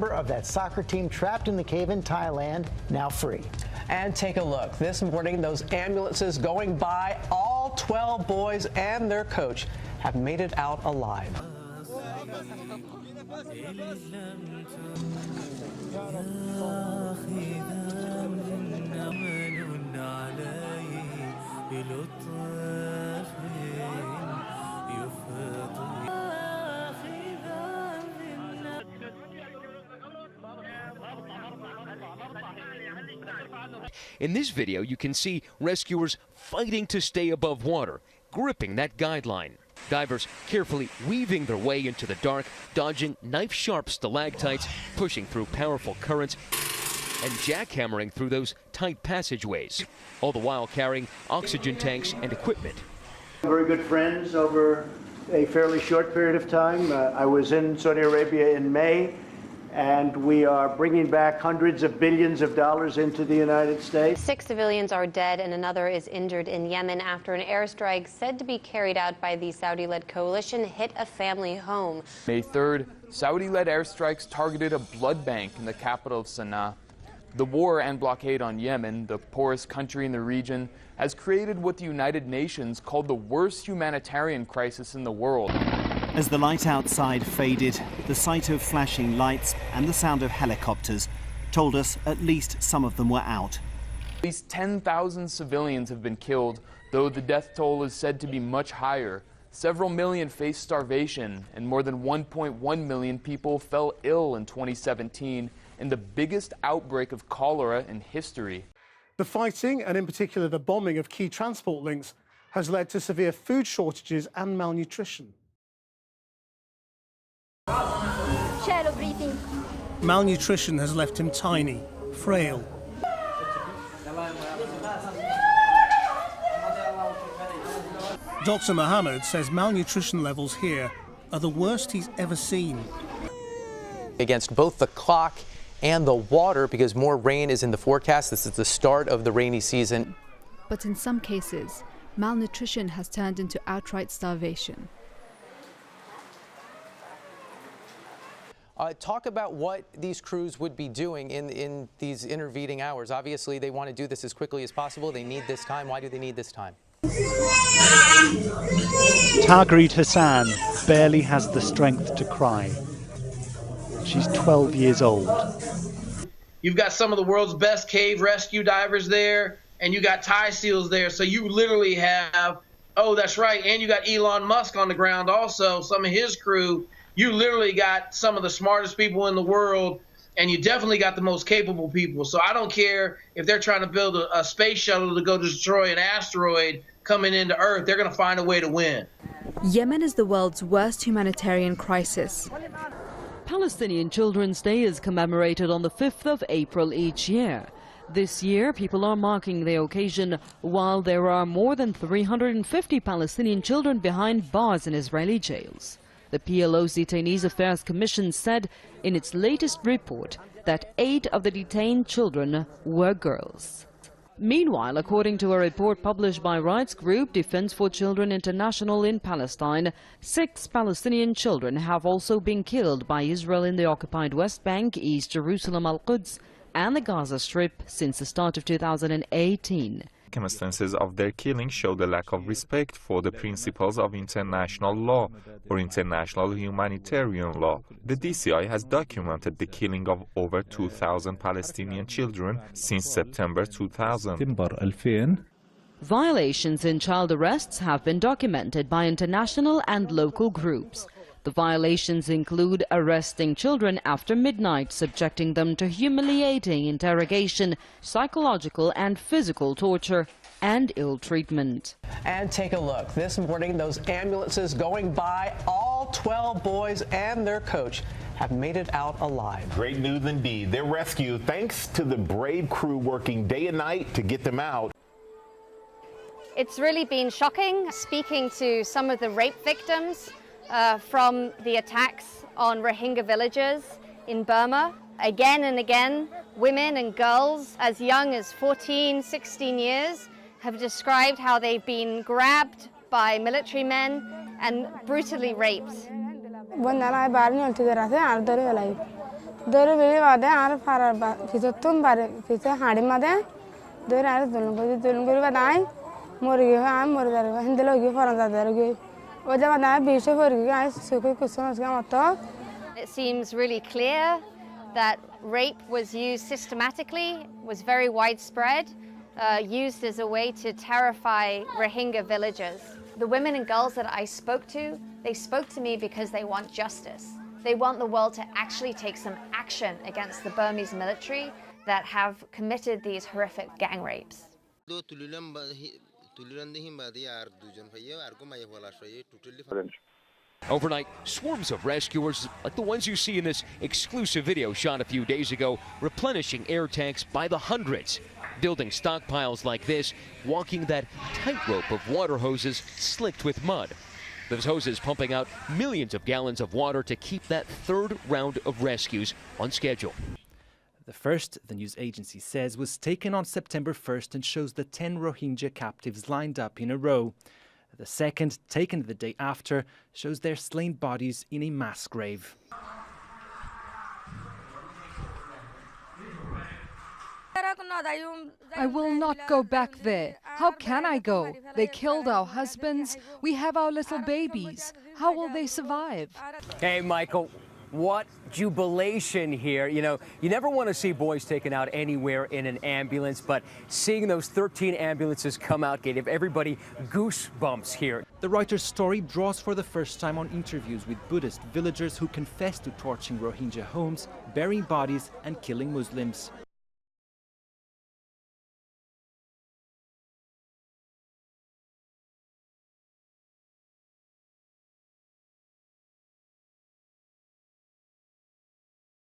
Of that soccer team trapped in the cave in Thailand, now free. And take a look. This morning, those ambulances going by, all 12 boys and their coach have made it out alive. In this video, you can see rescuers fighting to stay above water, gripping that guideline. Divers carefully weaving their way into the dark, dodging knife-sharp stalactites, pushing through powerful currents, and jackhammering through those tight passageways, all the while carrying oxygen tanks and equipment. Very good friends over a fairly short period of time. I was in Saudi Arabia in May, and we are bringing back hundreds of billions of dollars into the United States. 6 civilians are dead and another is injured in Yemen after an airstrike said to be carried out by the Saudi-led coalition hit a family home. May 3rd, Saudi-led airstrikes targeted a blood bank in the capital of Sana'a. The war and blockade on Yemen, the poorest country in the region, has created what the United Nations called the worst humanitarian crisis in the world. As the light outside faded, the sight of flashing lights and the sound of helicopters told us at least some of them were out. At least 10,000 civilians have been killed, though the death toll is said to be much higher. Several million face starvation, and more than 1.1 million people fell ill in 2017 in the biggest outbreak of cholera in history. The fighting, and in particular the bombing of key transport links, has led to severe food shortages and malnutrition. Shallow breathing. Malnutrition has left him tiny, frail. Dr. Mohammed says malnutrition levels here are the worst he's ever seen. Against both the clock and the water, because more rain is in the forecast. This is the start of the rainy season. But in some cases, malnutrition has turned into outright starvation. Talk about what these crews would be doing in these intervening hours. Obviously, they want to do this as quickly as possible. They need this time. Why do they need this time? Tagreed Hassan barely has the strength to cry. She's 12 years old. You've got some of the world's best cave rescue divers there, and you got Thai SEALs there. So you literally have, oh, that's right, and you got Elon Musk on the ground also, some of his crew. You literally got some of the smartest people in the world, and you definitely got the most capable people. So I don't care if they're trying to build a space shuttle to go destroy an asteroid coming into Earth. They're going to find a way to win. Yemen is the world's worst humanitarian crisis. Palestinian Children's Day is commemorated on the 5th of April each year. This year, people are marking the occasion while there are more than 350 Palestinian children behind bars in Israeli jails. The PLO's Detainees Affairs Commission said in its latest report that 8 of the detained children were girls. Meanwhile, according to a report published by rights group Defense for Children International in Palestine, 6 Palestinian children have also been killed by Israel in the occupied West Bank, East Jerusalem, Al-Quds, and the Gaza Strip since the start of 2018. Circumstances of their killing show the lack of respect for the principles of international law or international humanitarian law. The DCI has documented the killing of over 2,000 Palestinian children since September 2000. Violations in child arrests have been documented by international and local groups. The violations include arresting children after midnight, subjecting them to humiliating interrogation, psychological and physical torture, and ill treatment. And take a look. This morning, those ambulances going by, all 12 boys and their coach have made it out alive. Great news indeed. Their rescue, thanks to the brave crew working day and night to get them out. It's really been shocking speaking to some of the rape victims from the attacks on Rohingya villages in Burma. Again and again, women and girls as young as 14, 16 years have described how they've been grabbed by military men and brutally raped. দৌড়ে বেরিয়ে বাদে আর ফারার ভিতরতুম বাড়ি ভিতরে হাঁড়ি মাদে দৌড়ে আর দুলুন করি বাদে আই মরে গিয়ে আমি মরে যাবে হিন্দে লোক গিয়ে ফরান যাদের গিয়ে ও যে বাদে আমি বিষে পড়ে গিয়ে আই সুখে কুসুম আজকে মতো It seems really clear that rape was used systematically, was very widespread, used as a way to terrify Rohingya villagers. The women and girls that I spoke to, they spoke to me because they want justice. They want the world to actually take some action against the Burmese military that have committed these horrific gang rapes. Overnight, swarms of rescuers, like the ones you see in this exclusive video shot a few days ago, replenishing air tanks by the hundreds, building stockpiles like this, walking that tightrope of water hoses slicked with mud. Those hoses pumping out millions of gallons of water to keep that third round of rescues on schedule. The first, the news agency says, was taken on September 1st and shows the 10 Rohingya captives lined up in a row. The second, taken the day after, shows their slain bodies in a mass grave. I will not go back there. How can I go? They killed our husbands. We have our little babies. How will they survive? Hey, Michael, what jubilation here. You know, you never want to see boys taken out anywhere in an ambulance, but seeing those 13 ambulances come out gave everybody goosebumps here. The Reuters story draws for the first time on interviews with Buddhist villagers who confess to torching Rohingya homes, burying bodies and killing Muslims.